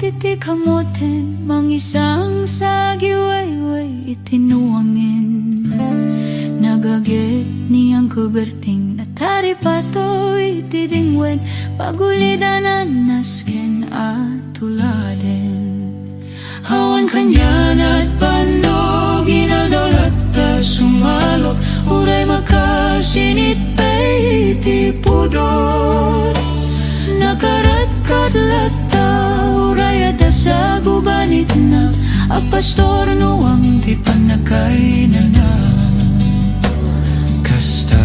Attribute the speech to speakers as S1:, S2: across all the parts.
S1: iti kamoten, mangisang sa giwayway itinuangin. Nagage ni Uncle Berting, natari pato iti dingwen, pagulidanan nasken at tuladen. Awan kanyan at panog, inaldolat ta sumalot, uray makasinit pa iti pudot. Nakarat-kadlat ta, uray at sa gubanit na, ang pastor nuwang di panakay na na.
S2: Kasta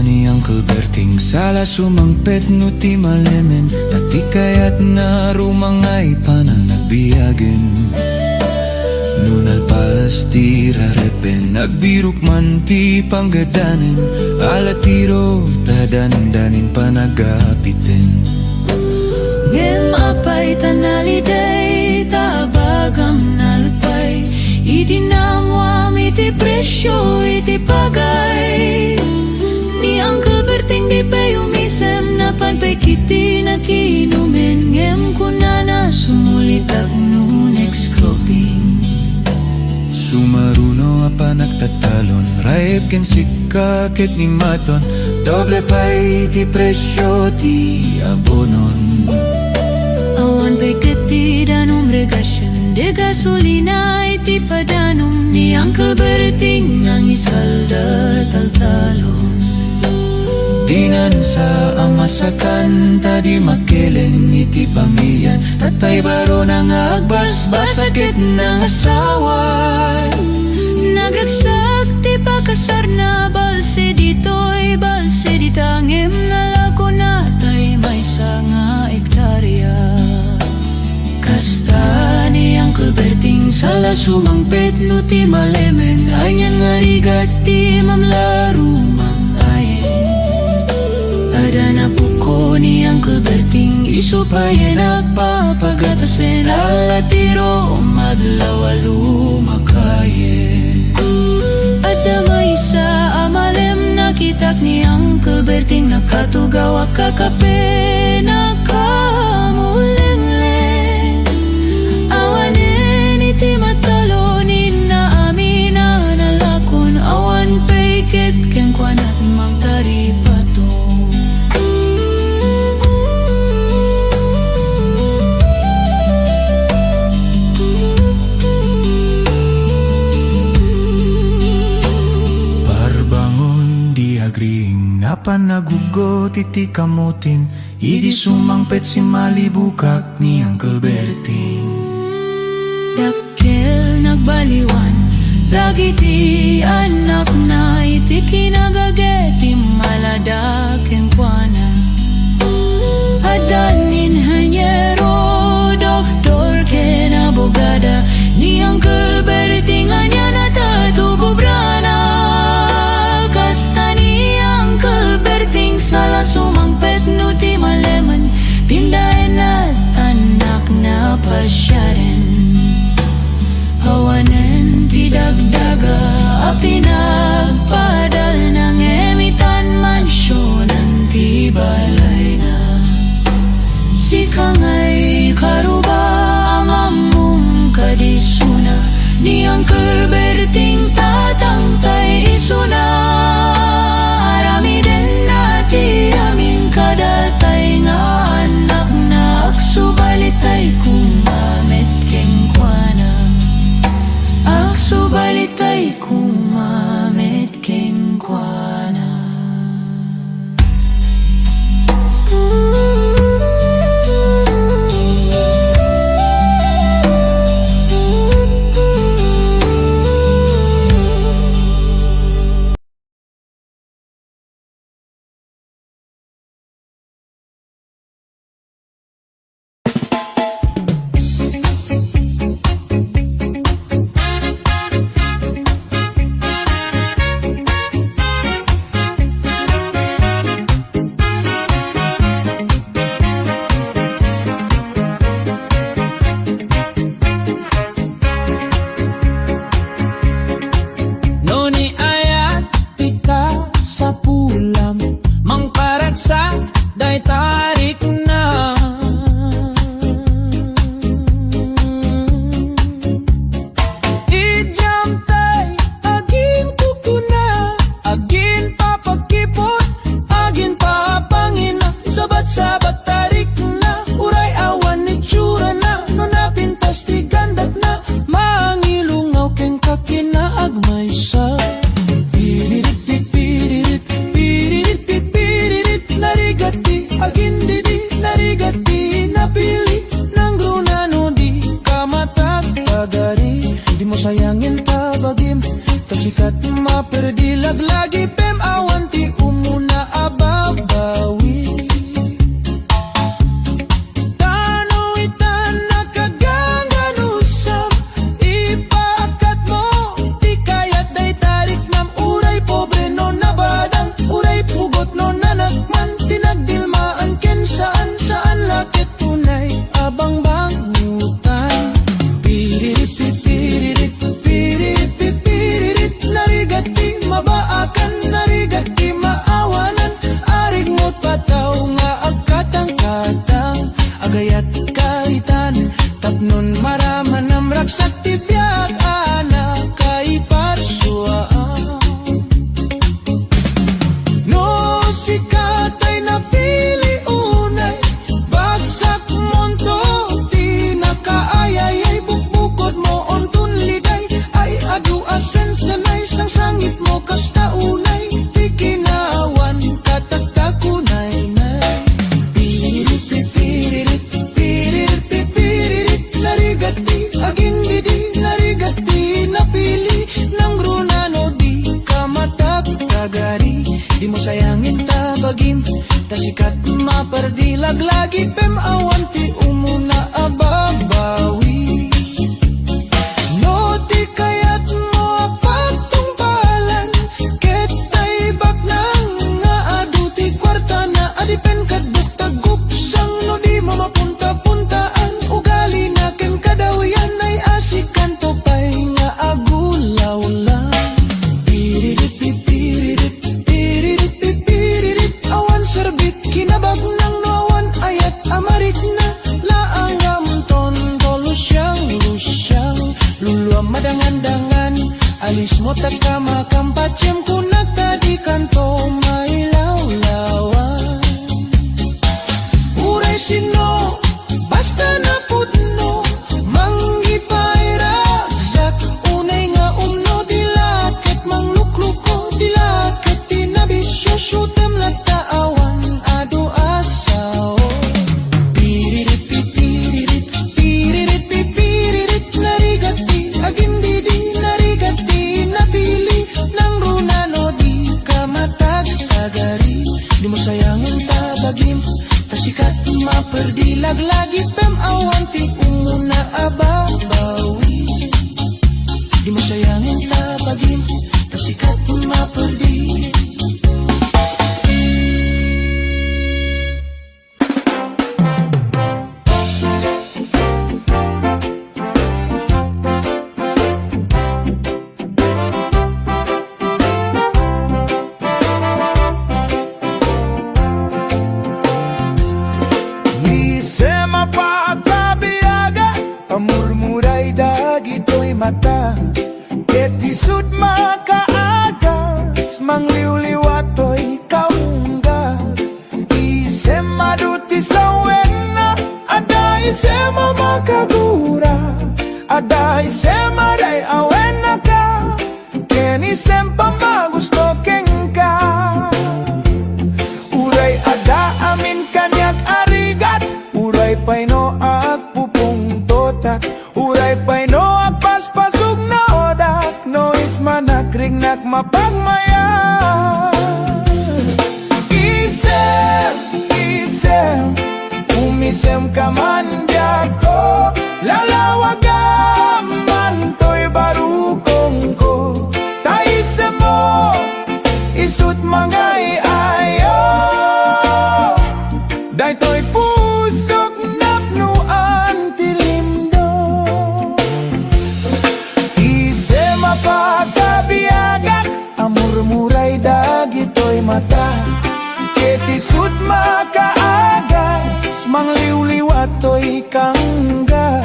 S2: ni Uncle Berting, sala sumangpet no ti malemen, dati kayat na rumangay pananagbiyagen. Nunalpas ti rarepen, nagbirok man ti panggadanen, alatiro tadandanin panagapiten.
S1: Ngem apay tanaliday, tabagam nalpay, idinamwam iti presyo iti pagay. Ni Uncle Berting di pa yumisem, napanpay kiti nakinumen, ngem kunana sumulitag no next cropping.
S2: Sumaruno apa nagtatalon, raib ken sikakit ni maton, doble pa iti presyo ti abonon.
S1: Awan pa'y katidanong regasyon, de gasolina iti padanong, ni Uncle Berting ang isalda taltalon.
S2: Dinan sa amasakan, tadi makelen iti pamilyan, tatay baro nang agbasbas sakit ng asawan.
S1: Nagragsak ti pakasar na, balse dito'y balse ditangim, nalako na tay may nga ektarya. Kasta ni Uncle Berting, sala sumangpet no ti malemen, anyan nga rigat ti mamlaro mangayen. Ada na puko ni Uncle Berting, isupayan nagpapagatasen, alatiro madlaw lumakayen. Ada may isa amalem, nakitak ni Uncle Berting, nakatugaw kakape nakamulengleng. Awanen iti matalonin na amin na nalakon, awan paiket ken kwanat mangtari pato.
S2: Napanagugot iti kamutin, idi sumangpet si malibukak ni Uncle Berting.
S1: Dakkel nagbaliwan, lagi ti anak na iti kinagageti maladak ken kuana. Adanin hanyero, doktor ken abogada, ni Uncle Berting anya natatububrana. Kasta ni Uncle Berting, sala sumangpet no ti malemen, pindahin at anak na pasyaren. Hawanen ti dagdaga, pinagpadal ng emitan mansyonan ti balay na. Si kangay karuba amamum kadisuna, ni Uncle Berting tatangtay isuna. Arami din nati amin kadatay nga anak na, aksubalitay kumamit keng kuana. Aksubalitay kumamit keng kuana.
S2: tapnon maraman ang raksak tibiyag anak kay parsua. No sikat ay napili unay, bagsak monto di nakaayay ay bukbukod mo ontun liday, ay adu asen sanay sang sangit mo kasta unay, di kinawan katagtakunay nay. Piririt pipiririt piririt pipiririt narigati agindidi narigati napili ng grunano di kamatagtagari, di mo sayangin tabagin tasikat maperdilag lagi pem awanti umuna ababawi. No ti kayat mo apagtungpalan ketay bak nang nga adu ti kwarta na adipen kadbuktaggup sang no di mo mapunta-puntaan ugali na ken kadawian ay asikan to pay nga agulaw lang. Piririt pipiririt piririt pipiririt awan serbit kinabag ng nawan ayat amarit na laang amton tolusyang lusyang luluam madangan-dangan alis mo taka makampatsem kunak tadi kanto may lawlawan. Uray sino basta na pudno manggipairaksak unay nga umno dilakit manglukluko dilakit tinabisyo syutem lataawan adu asaw. Piririt pipiririt piririt pipiririt narigati agindidi narigati napili ng runano di kamatagtagari, di mo sayangin tabagim tasikat maperdilag lagi pem awanti umuna ababawi, di mo sayangin tabagim tasikat maperdi.
S3: Isema pagkabiyaga, pamurmuray dagito'y mata, ketisud makaagas, mangliwliwato'y kaungga. Isema duti sa wena, ada isema makagura, ada isema day awena ka, ken isempa magusto kengka. Uray ada amin kanyak arigat, uray pay no agpupungtotak, uray pay no agpaspasug na odak, no ismanakringnak mapagmaya. Isem, umisem ka man diako, lalawagam man to'y barukong ko, taisem mo, isut mga iayo, daytoy pusok napnuan tilimdo. Isema pagkabiyagak, amurmuray dagito'y mata, ketisut makaagas, mangliwliwato'y kangga.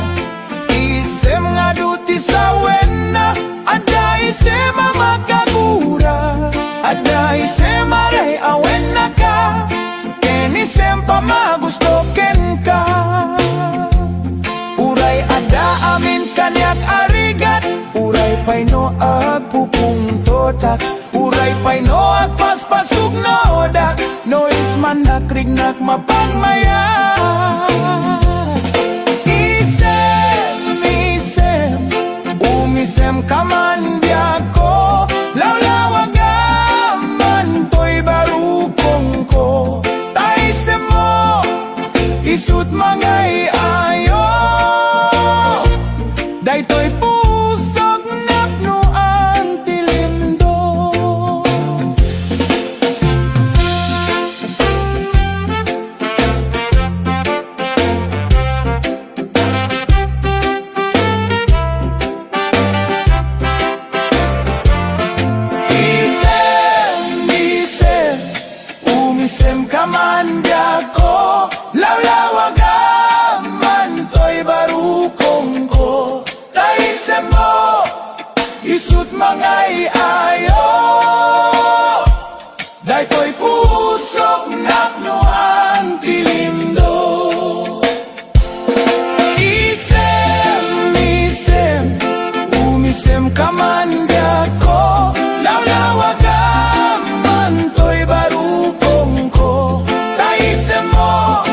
S3: Isem nga duti sa wena, ada isema makagura, ada isema ray awena ka, ken isempa magusto ken ka. Uray ada amin kanyak arigat, uray pay no agpupungtotak, uray pay no agpaspasug no odak, no ismanakringnak mapagmaya. Isem, umisem ka man diako, lawlawagam man to'y barukong ko, taisem mo, isut mga iayo, daytoy pusok napnuan tilimdo. mangay ayo daytoy pusok napno ang tilimdo. Isem umisem kaman ko lawlawagan man to'y barupong ko. Taisem mo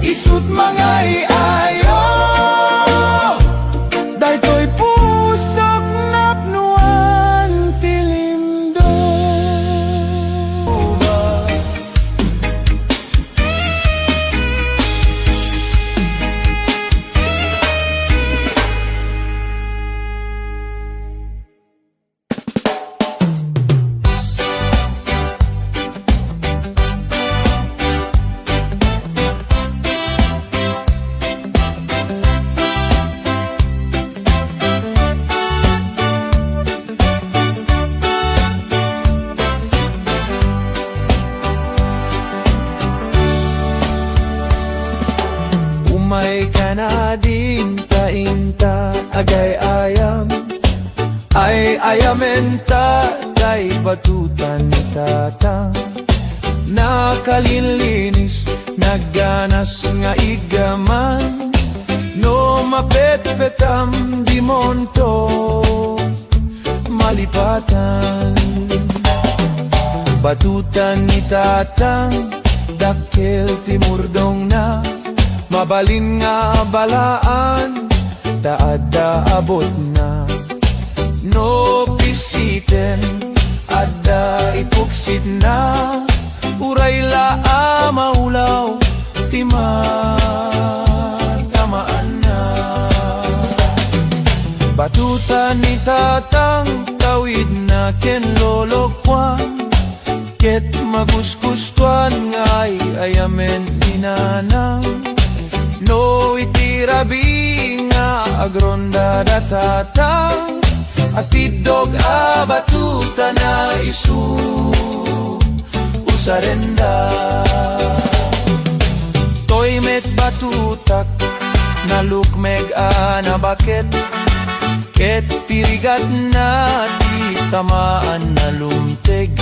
S3: isut mangay ayo daytoy pusok napnuan tilimdo.
S2: Umay ka na din tainta agay ayam ay ayamenta kay batutan ni tatang nakalinlinis nagganas nga igaman no mapetpetam di monto malipatan batutan ni tatang dakkel timurdong na mabalin nga balaan, taada abot na. No pisiten, ada ipuksid na. Uray laa maulaw, tamaan na. Batutan ni tatang, tawid na ken lolokwan. Ket maguskustuan ngay ayamen ni nanang. No itirabi nga agronda datatang atidog abatuta na isu usarenda. Toy met batutak nalukmeg anabaket ket tirigat na di tamaan na lumteg.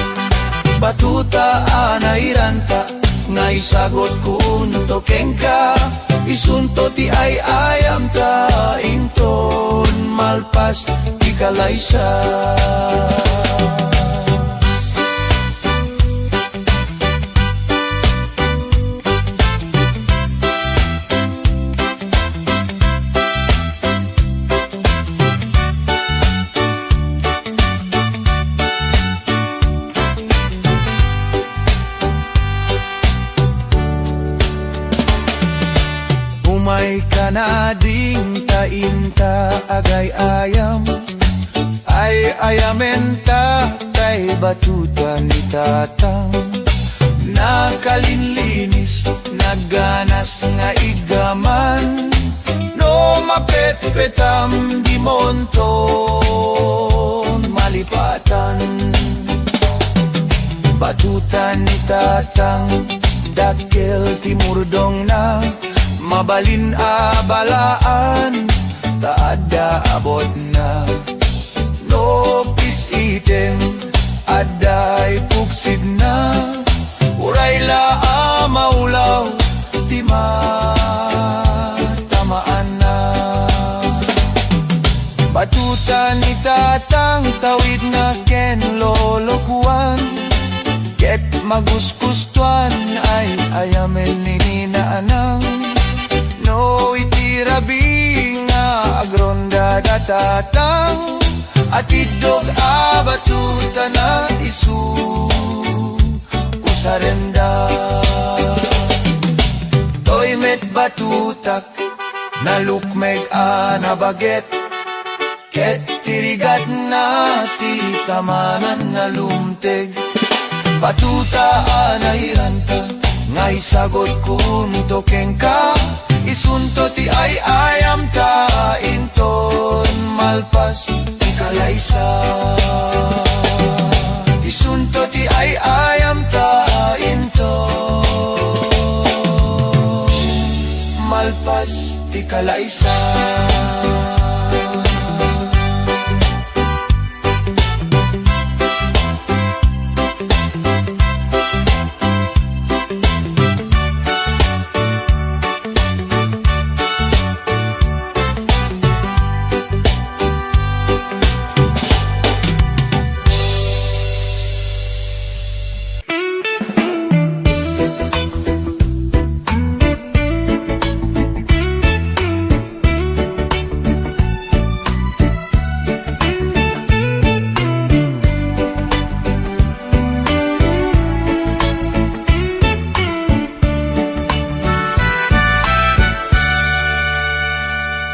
S2: Batuta anairanta nga isagot kun tokeng ka isunto ti ay ayam ta inton malpas ti kalaysa. Umay ka na ding tainta agay ayam ay ayamenta kay batutan ni tatang nakalinlinis nagganas nga igaman no mapetpetam di monton malipatan. Batutan ni tatang dakkel timurdong na mabalin abalaan, taada abot na. No pisiten, aday puksid na. Uray laa maulaw, tamaan na. Batutan ni tatang tawid na ken lolokuan. Ket maguskustuan ay ayamen ni ninaanang. No itirabi nga agronda datatang atidog abatuta na isu usarenda. Toy met batutak nalukmeg anabaget ket tirigat na ti tamanan na lumteg. Batuta anairanta nga isagot kun tokeng ka isunto ti ay ayam ta inton malpas ti kalaysa. Isunto ti ay ayam ta inton malpas ti kalaysa.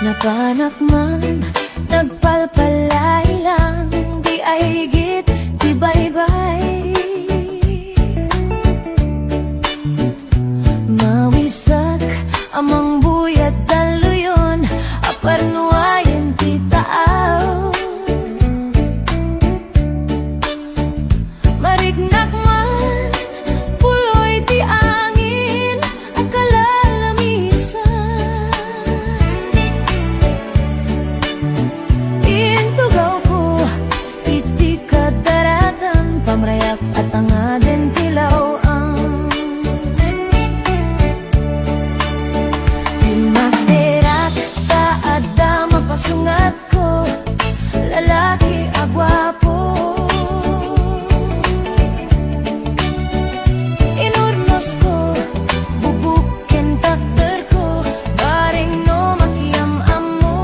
S1: Napanak man, nagpalpalay lang, di ay higit, di baybay. Mawisak amang buyat daluyon, aparnuayan ti taaw. Marignak man, puloy ti angin, akalalamisan. Intugaw ko, iti kadaratan, pamrayak at angaden tilaw ang magderak ta adda mapasungat ko, lalaki agwapo. Inurnos ko, bubukin takder ko, baring no makiam-am mo.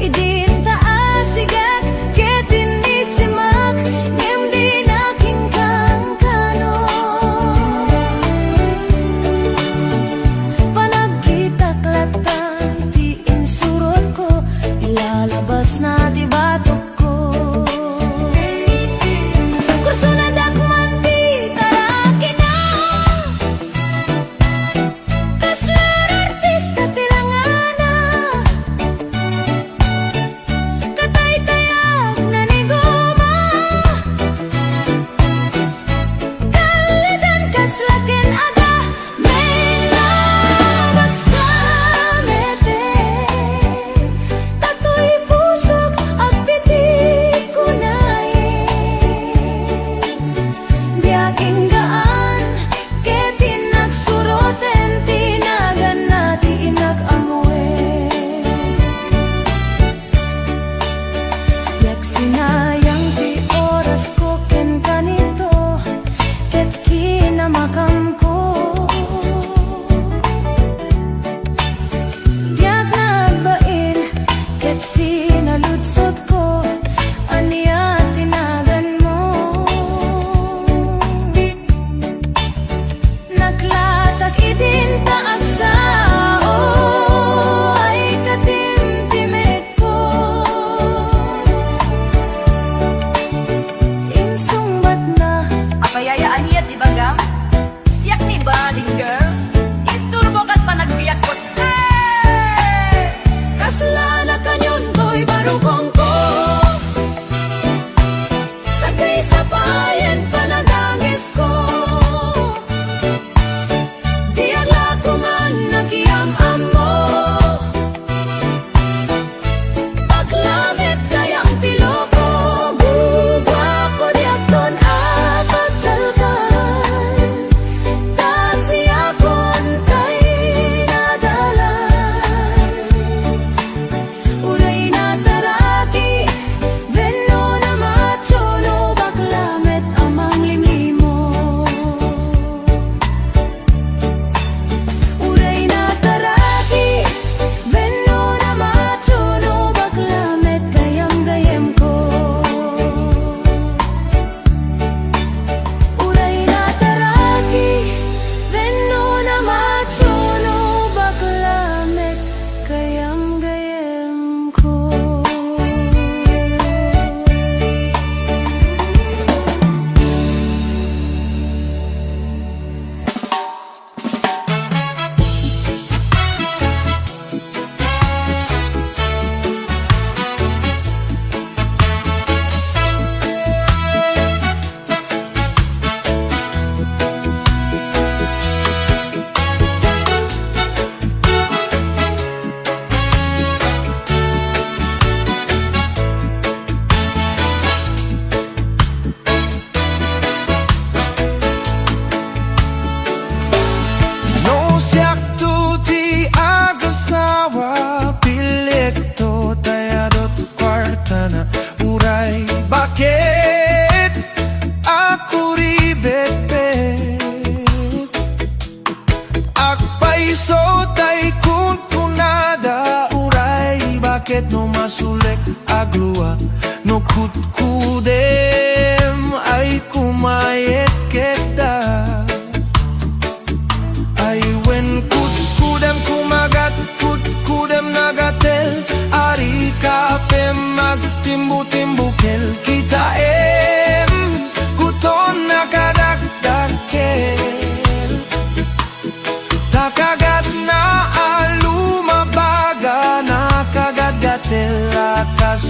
S1: Idin taasigat, ketin isimak, ngem di naking kangkano. Panagkitaklatan, ti insurot ko, ilalabas na di batok ko. Kurso na dakman ti taraki na, kaslar artista tilangana. Katay-tayag na ni goma, kalidan kaslaken aga, may labag sa meten. Tatoy pusok at pitik ko na biyak inggaan, ketin nagsuroten, tinagan na ti inag-amuin. Yak sinayang ti oras ko ken kanito, ket kinamakam ko. Diyak nagbain, ket sinaludsot ko, aniya tinagan mo. Naglatag idin taag sao, ay katimtimik ko. Insungbat na,
S4: Apayayaan niya, di ba, Gam? Siyak ni Baling Girl. Isturbo ka't panagbiyak ko. Hey!
S1: kasla kanyon ko'y barukong ko. Sagay sabayan panagangis ko, di ala ko man nakiam-am mo. Paglamit kayang tiloko, gugwa ko diakton at pagdalkan. Tasiyakon kay nadalan, uray na taraki, venno na macho, no baklamet amang limlimo. Uray na taraki, venno na macho, no baklamet gayam-gayam ko. Uray na taraki, venno na macho, no baklamet gayam-gayam ko.
S3: No siak tu ti agasawa, pilik to tayadot kwarta na uray. Bakit ako ribet-bet? Agpaiso tay kunkunada uray. Bakit no masulek aglua, no kutkudem ay kumayet kita. Ay when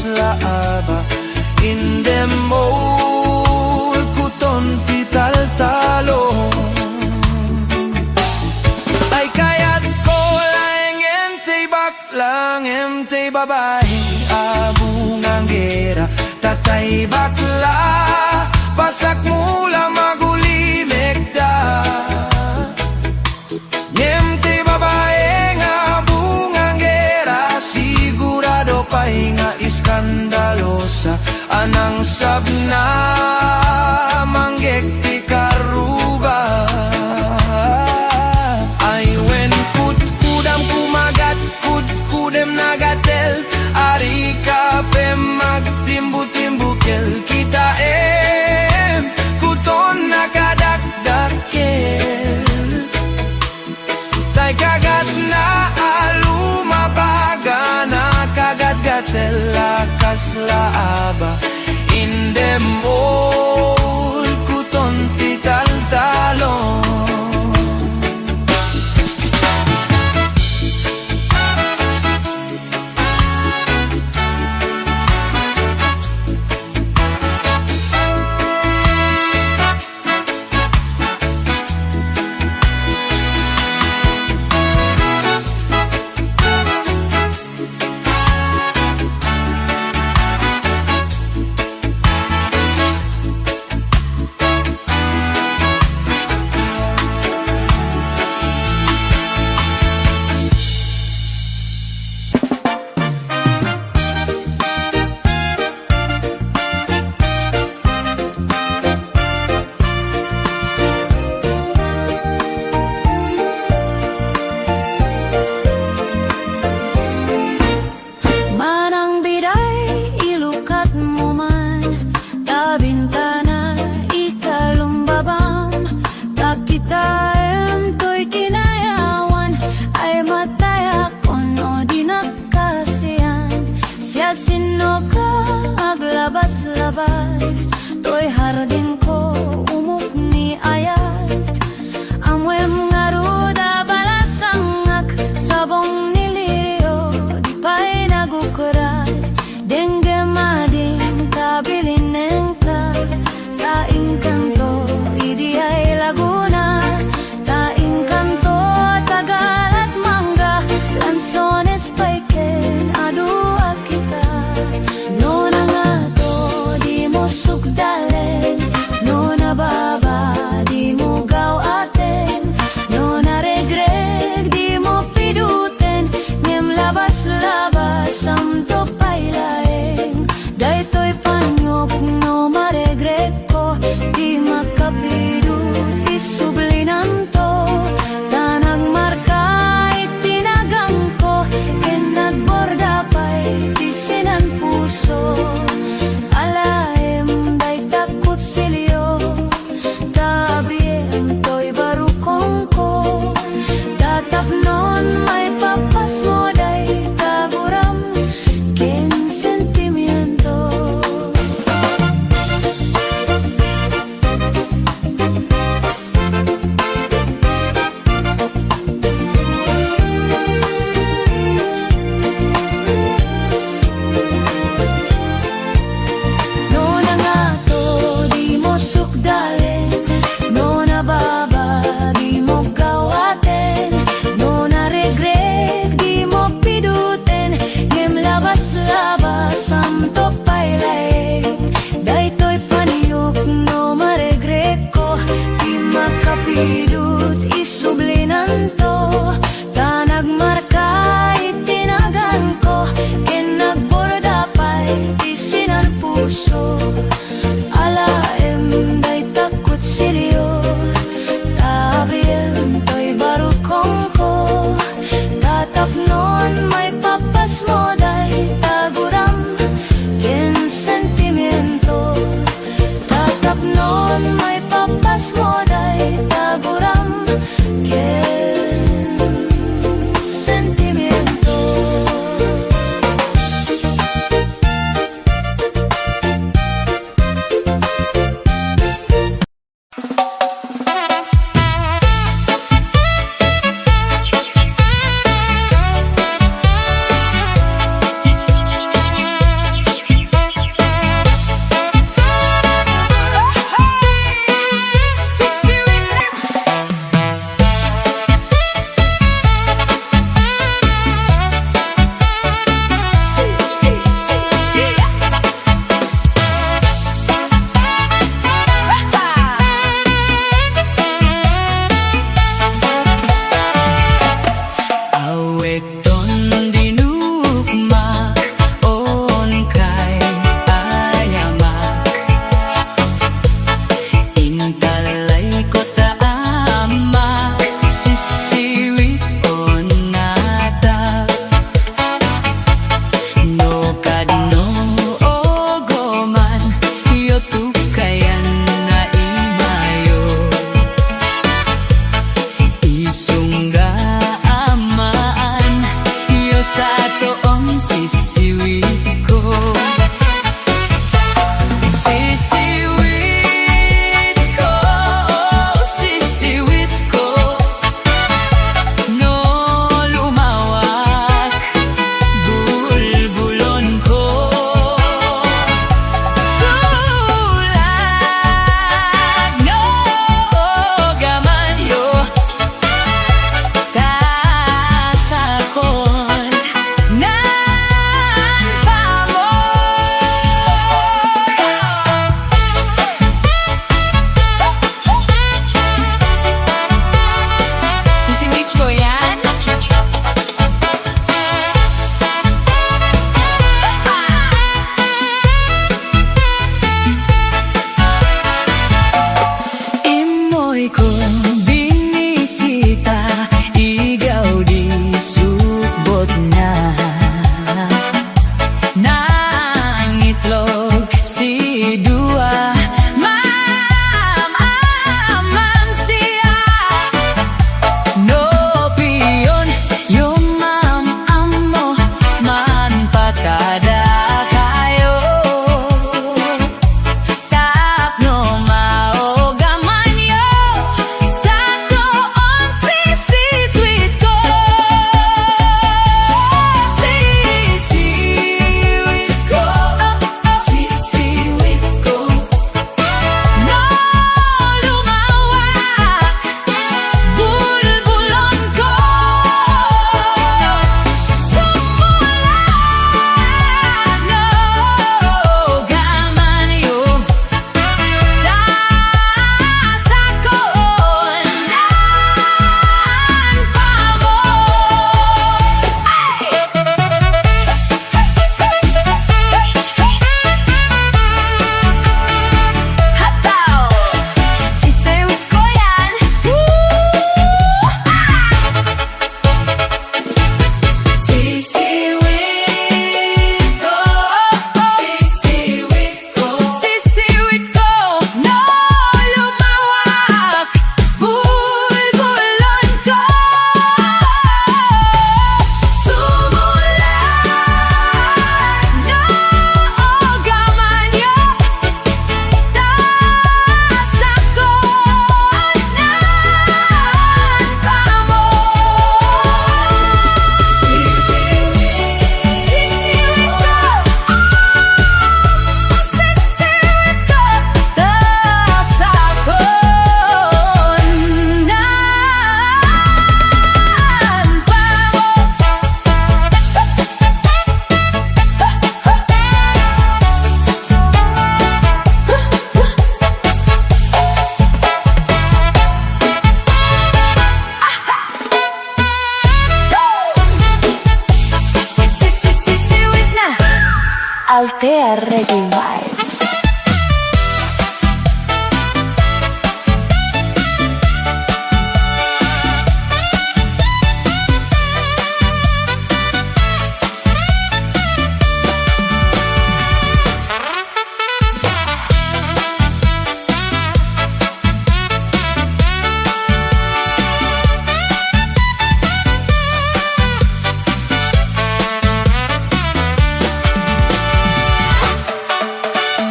S3: laaba in dem mall kuton tital-talo. Ay kaya't ko lang entay baklang entay babae abungang gera tatay bakla pasak mula magulimek da. Ngente babae nga bungang gera sigurado pa'y nga iskandalosa anang sabna manggek ti karuba. Ay wen kudkudam kumagat kudkudem nagatel ari ka pe magtimbu-timbukel kita kuton nakadakdakel tay kagat na alumabaga na kagat-gatel lakas laaba in dem mall kuton tital-talo.
S1: Sino ka aglabas-labas to'y hardin ko umuk ni ayat amwem ngaruda balasangak sabong nilirio di pa'y nagukurat dengge mading kabilineng ka taing kanto idi ay Laguna taing kanto Tagal at Mangga Lanzones paiken adua kita no na nga to di mo sugdalen
S5: Altea Reggae Vibe.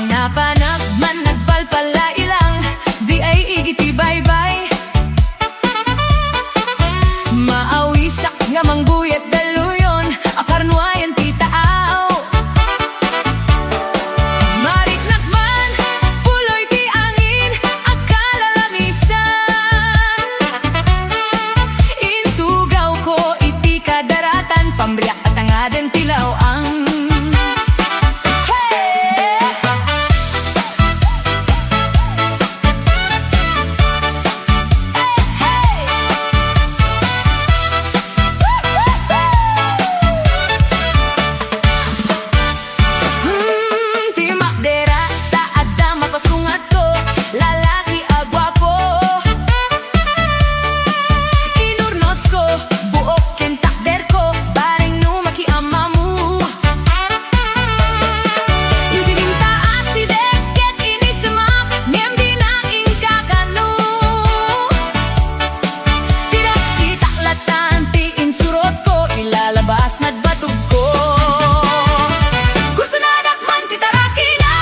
S1: Napanag man nagpalpala ilang, di ay igiti bye-bye. Maawisak nga mangbuyat daluyon, akarnuayan ti taaw. Mariknak man, puloy ti angin, akalalamisan. Intugaw ko iti kadaratan, pambriak at angaden tilaw ang lalaki agwapo, inurnos ko, buok kentakder ko, baring numaki amamu. Yubiling taas si deket ini semak, niyam dinaing kakanu. Tidak itaklatan ti insurot ko, ilalabas nad batog ko. Gusto na dakman ti taraki na,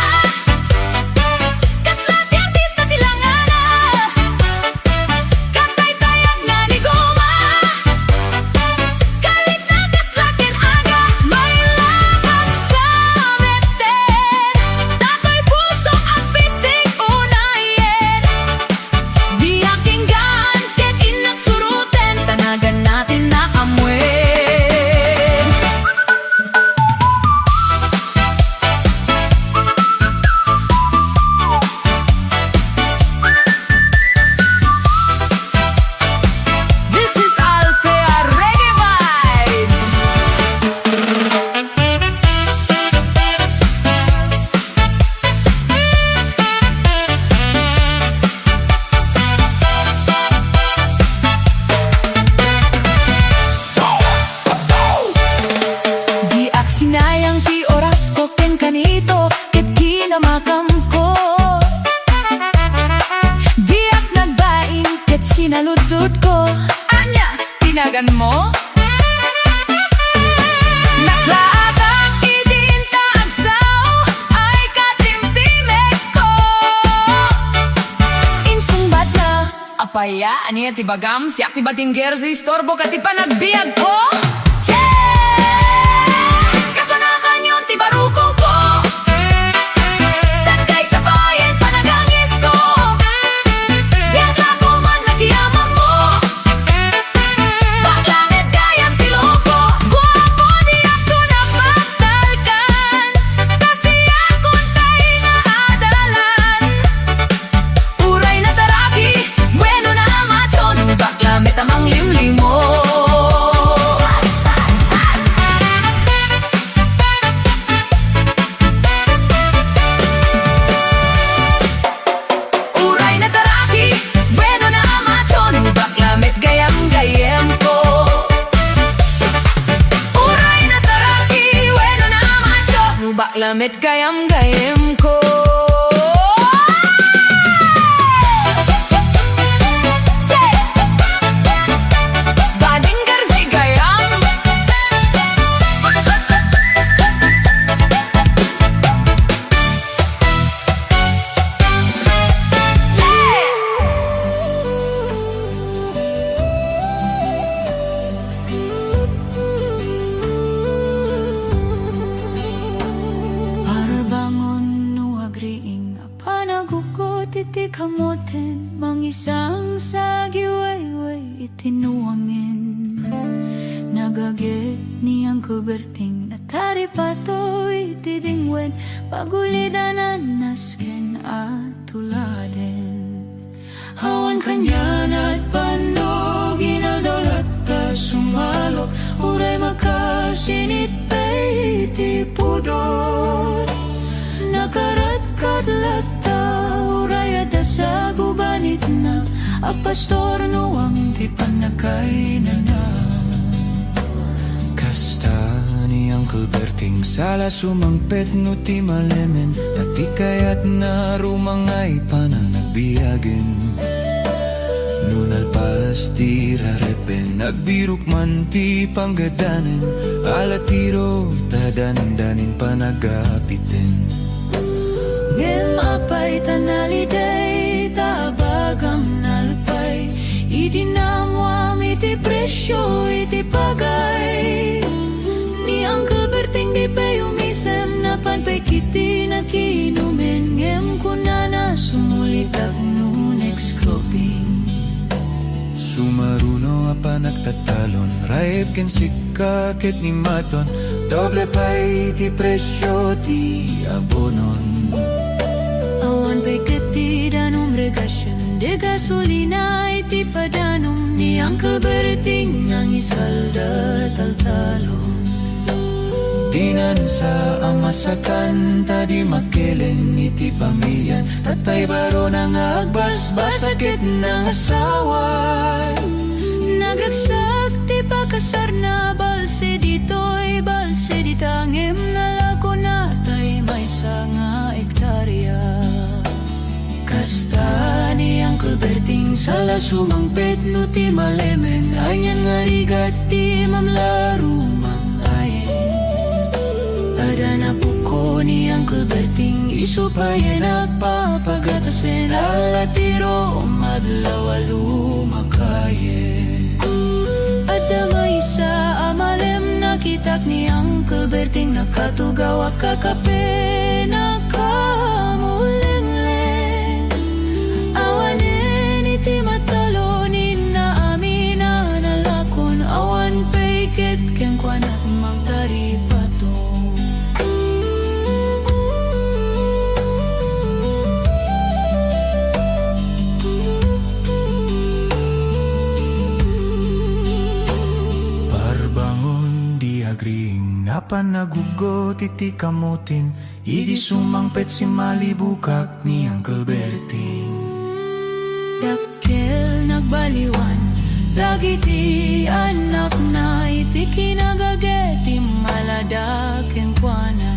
S1: sinayang ti oras ko ken kanito, ket kinamakam ko. Diak nagbain ket sinaludsud ko. Anya, tinagan mo? Naklaatang idinta agsaw, ay katimtimek ko. Insumbat na, apaya, aniya ti bagam, siyak ti bating gerzi, istorbo ka ti panagbiag ko. Ti baruko ko, sagay sa bayan panagangis ko. Diyan ako man nakiyaman mo, baklanget kayang tiloko. Guwapo di ako napatalkan, kasi akong tayo na adalan. Uray na taraki, bueno na macho, nung baklamit amang limlimo. Baklamit gayam-gayam ko. Bading garzi gayam. Iti kamoten, mangisang sagiwayway itinuangin. Nagagit niyang kuberting natari pato itidingwen, pagulidan nasken at tuladen. Hawan kanyan at panog, inaldolat ka sumalo, uray makasinit pa iti pudot.
S2: Ang pastor no ang di panakay na na. Kasta ni Uncle Berting sala sumangpet no ti malemen. Dati kayat na rumangay pananagbiyagen. Nunalpas ti rarepen, nagbirok man ti panggadanen. Alatiro tadandanin panagapiten.
S1: Ngem apay tanaliday, tabagam nalpay. Idinamwam iti presyo, iti pagay. Ni Uncle Berting di payumisem, napanpay kiti na kinumen. Ngem kunana sumulitag no next cropping.
S2: Sumaruno apa nagtatalon, raib ken sikakit ni maton. Doble pay ti presyo ti abonon.
S1: Awan pa'y katidanong regasyon, de gasolina iti padanong. Ni Uncle Berting ang isalda taltalon.
S2: Dinan sa amasakan, tadi makelen iti pamilyan. Tatay baro nang agbasbas, sakit ng asawan.
S1: Nagragsak ti pakasar na balse dito'y balse ditangem na lako na tay may nga ektarya.
S2: Kasta ni Uncle Berting sala sumangpet no ti malemen. Anyan nga rigat ti mamlaro mangayen. Adana puko ni Uncle Berting isupayan at papagatasen. Alatiro madlaw lumakayen.
S1: Adamay sa amalem nakitak ni Uncle Berting nakatugaw kakape nakamulengleng. Awanen iti matalonin na amin na nalakon. Awan paiket ken kwanak magtaripato.
S2: Napanagugot iti kamutin, idi sumangpet si malibukak ni Uncle Berting.
S1: Dakkel nagbaliwan, dagiti anak na iti kinagageti maladaken kuana.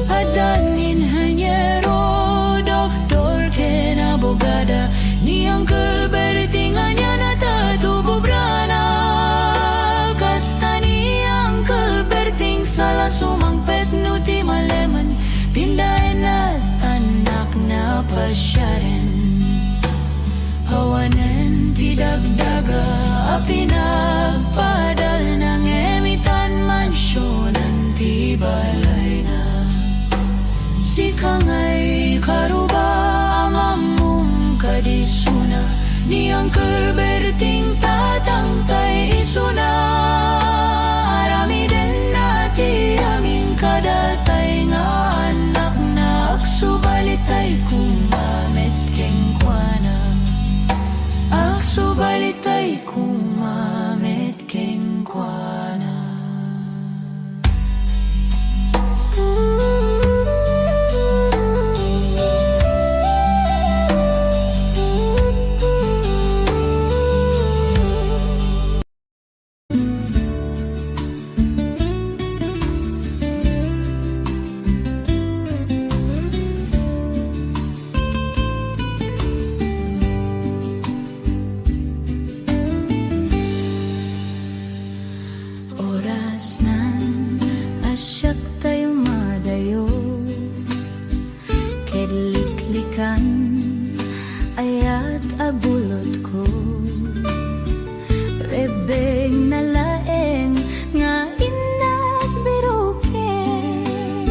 S1: Adanin hanyero, doktor ken abogada, ni Uncle Berting anya natatububrana. Kasta ni Uncle Berting sala sumangpet no ti maleman. Pindayan at anak na pasyaren. Awanen ti dagdaga, pinagpadal ng emitan mansyonan ti balay na. Si kangay karuba amamum kadisuna, ni Uncle Berting tatangtay isuna. Arami din nati amin kadatay nga anak na aksubalitay kumamit keng kuana. Aksubalitay kumamit keng kuana. Ayat abulot ko rebeng nalaeng nga inagbiruken.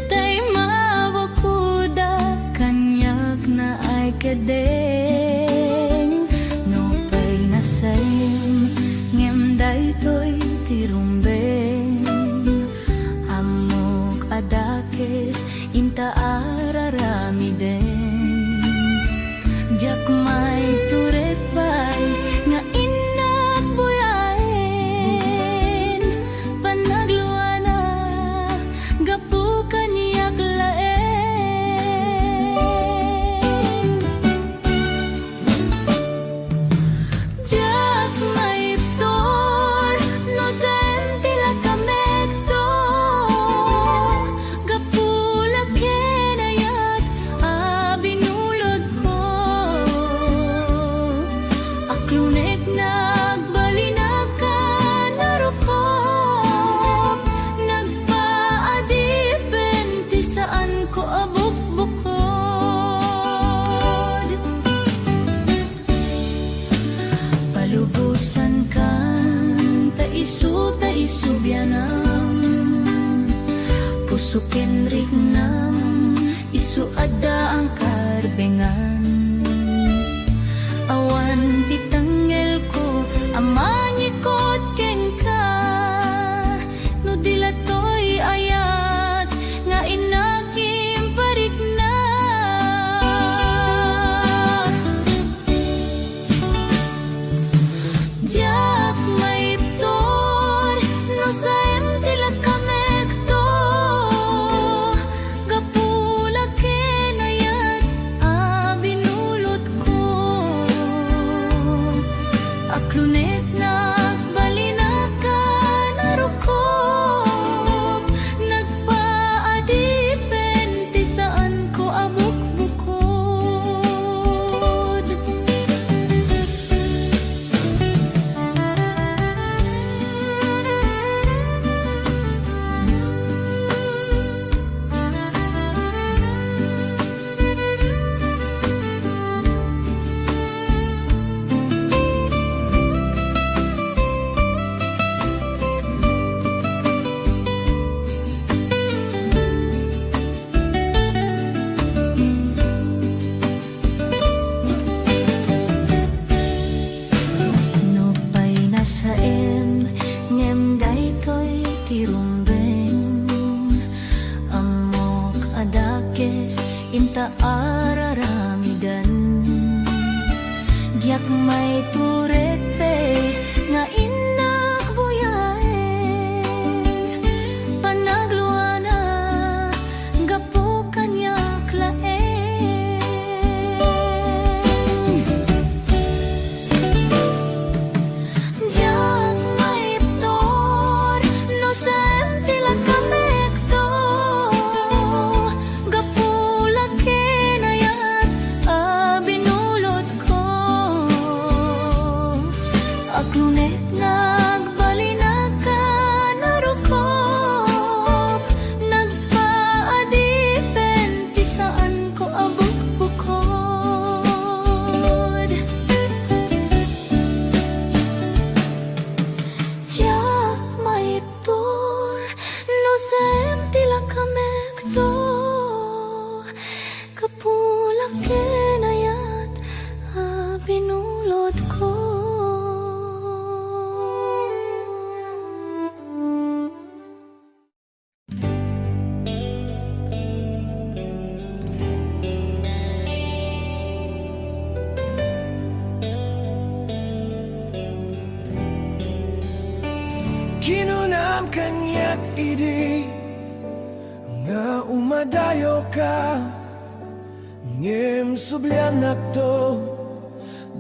S1: Tay mawakuda kanyak na ay kadeng. No pay nasayem ngem daytoy tirumbeng. Amok adakes inta ararami den. Jak may turet pay nga inagbuyaen. Panagluana gapu kaniyak laeng. isuta isubyanam pusukin rignam isu ada ang karbengan awan titanggel ko amanyikot ken ka no dilatoy ayat nga inakim parikna jak maiptor no saem tila kamekto gapula ken ayat abinulot ko aklunet nagbalinakan narukop nagpaadipen ti saan ko abuk-bukod no pay nasaem ngem daytoy tirumbeng amok adakes inta araramidan diak may turete nga inak buyaen panagluana gapo kanyak laeng jak maiptor no saem tila kamekto gapula ken ayat abinulot ko aklunet nagbalinakan narukop nagpaadipen ti saan ko abuk-bukod jak maiptor no saem tila kamekto kapula ken ayat abinulot ko
S3: Kinunam kanyak idi nga umadayo ka ngem sublyanak to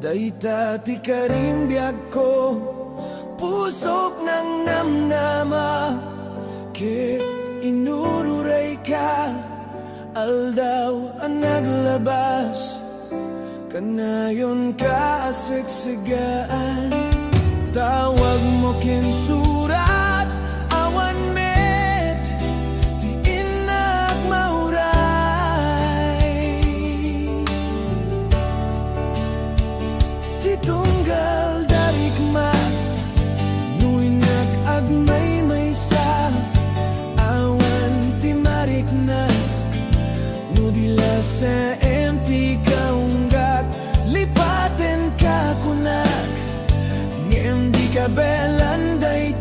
S3: dayta ti karimbyag ko pusok ng namnama kit inururay ka aldaw ang naglabas kanayon ka asigsigaan tawag mo kinsurat awan met ti inak mauray ti tunggal darigmat nuy nag-agmay maysa awan ti marikna no dila sa empty kaunggat lipaten ka kunak ngem di kabelan day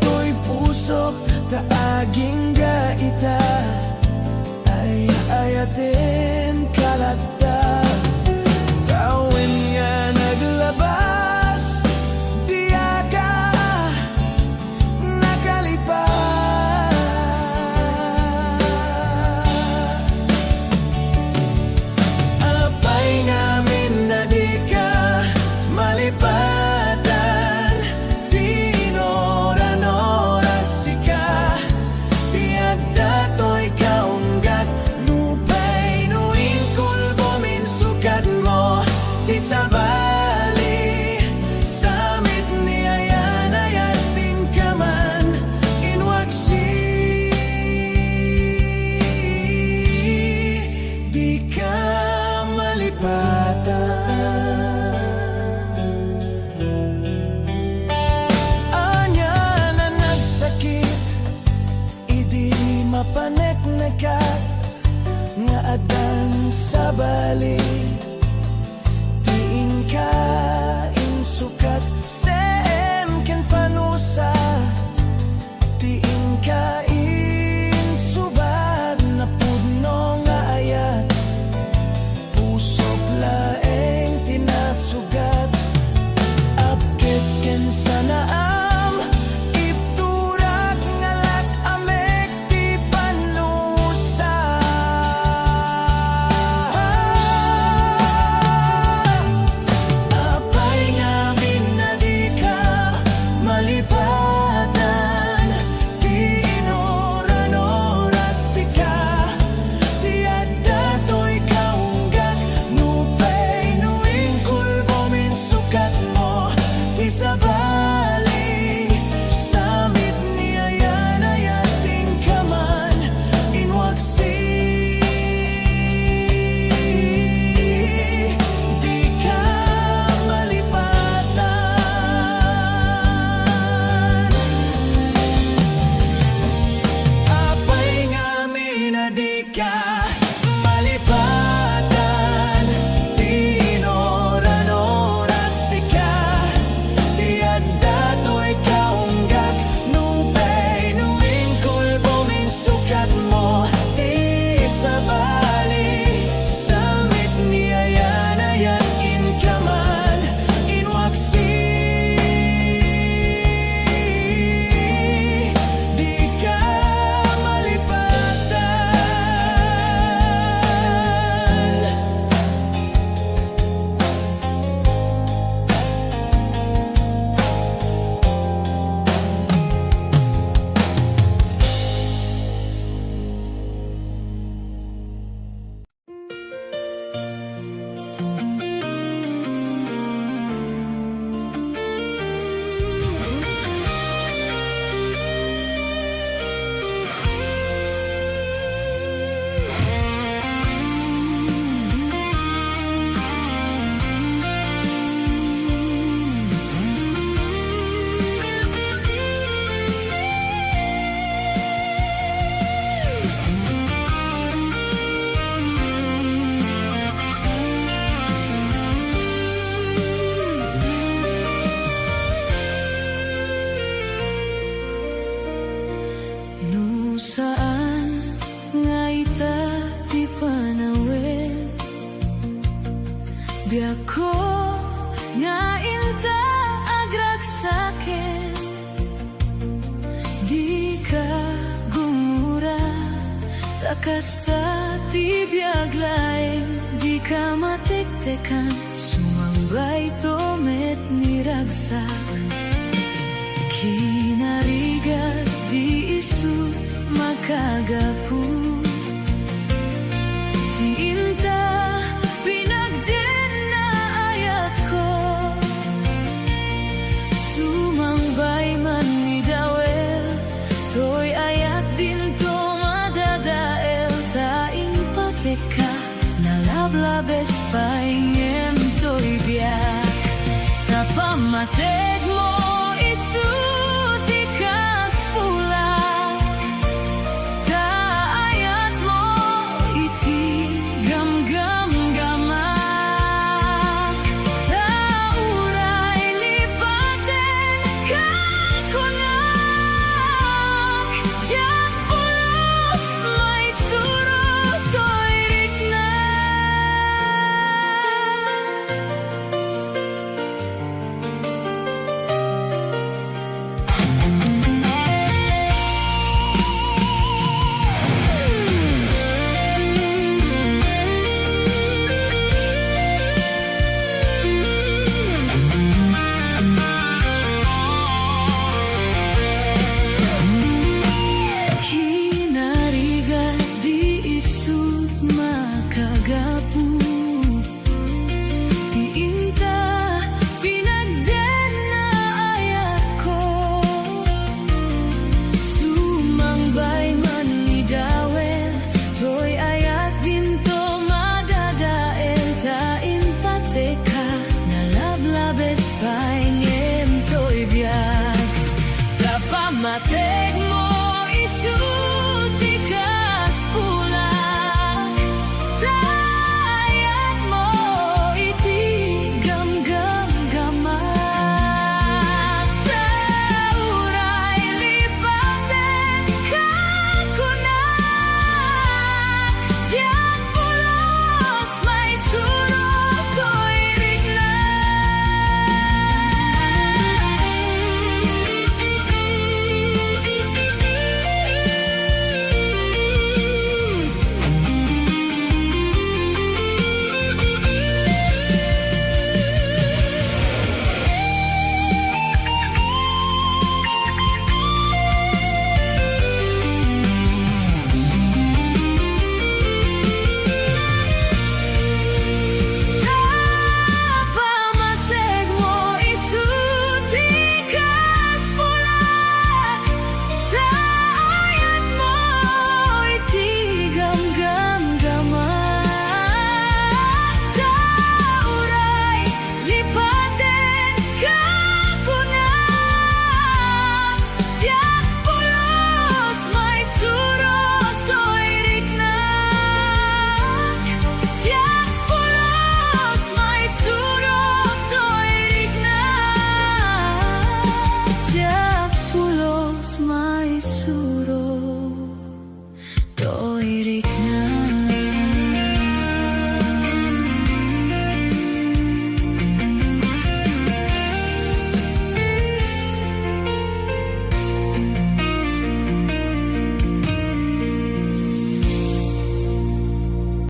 S1: saan nga ita ti panawin biyak ko nga inta agragsaken di ka gumura takasta ti biag laeng di ka matiktekan sumangbay to met niragsak kinarigat di isut makagapu ti inta pinagden na ayat ko sumangbay man ni dawel toy ayat din to madadael tain pateka nalablabes paingem toy biyak tapamatek mo isu ti kaspula ta ayat mo iti gamgam-gamak ta uray lipaten kakunak jak pulos may surot to'y rikna. Kinarigat di isut makagapu ti inta pinagden na ayat ko sumangbay man ni dawel toy ayat din to madadael tain pateka nalablabes paingem toy biag tapamatek mo